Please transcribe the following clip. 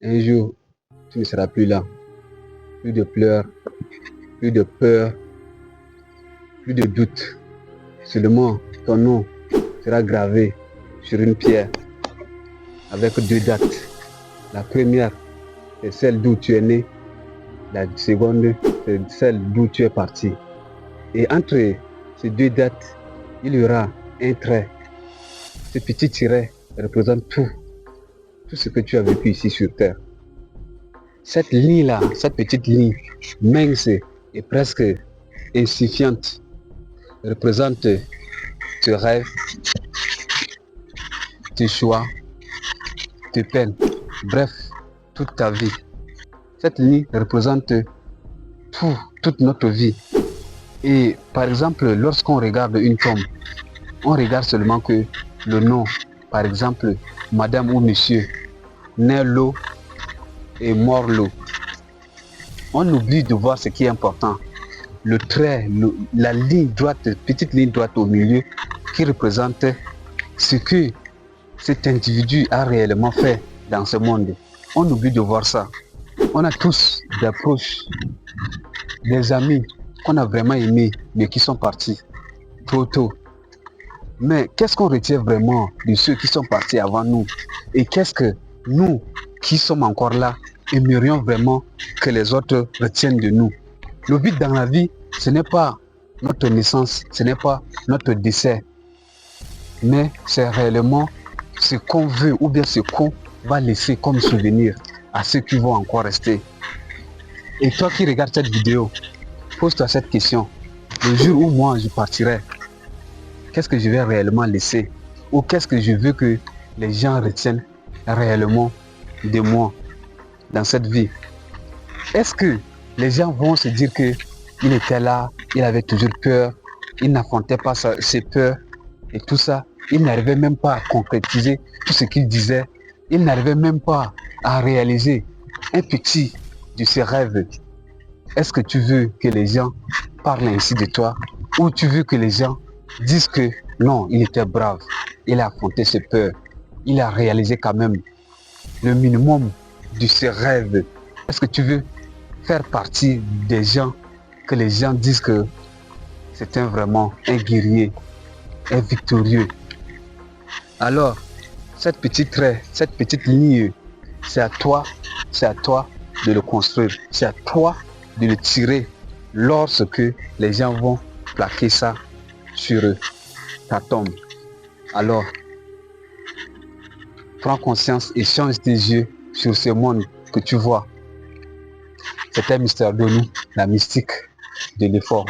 Un jour, tu ne seras plus là. Plus de pleurs, plus de peur, plus de doute. Seulement, ton nom sera gravé sur une pierre avec deux dates. La première, c'est celle d'où tu es né. La seconde, c'est celle d'où tu es parti. Et entre ces deux dates, il y aura un trait. Ce petit tiret représente tout ce que tu as vécu ici sur Terre. Cette ligne-là, cette petite ligne mince et presque insignifiante, représente tes rêves, tes choix, tes peines, bref, toute ta vie. Cette ligne représente toute notre vie. Et par exemple, lorsqu'on regarde une tombe, on regarde seulement que le nom, par exemple, madame ou monsieur, né l'eau et mort l'eau. On oublie de voir ce qui est important. Le trait, la ligne droite, petite ligne droite au milieu, qui représente ce que cet individu a réellement fait dans ce monde. On oublie de voir ça. On a tous des proches, des amis qu'on a vraiment aimés, mais qui sont partis trop tôt. Mais qu'est-ce qu'on retient vraiment de ceux qui sont partis avant nous? Et qu'est-ce que nous, qui sommes encore là, aimerions vraiment que les autres retiennent de nous? Le but dans la vie, ce n'est pas notre naissance, ce n'est pas notre décès, mais c'est réellement ce qu'on veut ou bien ce qu'on va laisser comme souvenir à ceux qui vont encore rester. Et toi qui regardes cette vidéo, pose-toi cette question. Le jour où moi je partirai, qu'est-ce que je vais réellement laisser? Ou qu'est-ce que je veux que les gens retiennent réellement de moi dans cette vie? Est-ce que les gens vont se dire que il était là, il avait toujours peur, il n'affrontait pas ses peurs et tout ça, il n'arrivait même pas à concrétiser tout ce qu'il disait, il n'arrivait même pas à réaliser un petit de ses rêves. Est-ce que tu veux que les gens parlent ainsi de toi ou tu veux que les gens disent que non, il était brave, il a affronté ses peurs, il a réalisé quand même le minimum de ses rêves? Est-ce que tu veux faire partie des gens que les gens disent que c'est vraiment un guerrier, un victorieux? Alors, cette petite trait, cette petite ligne, c'est à toi de le construire, c'est à toi de le tirer lorsque les gens vont plaquer ça sur ta tombe. Alors, prends conscience et change tes yeux sur ce monde que tu vois. C'était Mister Donou, la mystique de l'effort.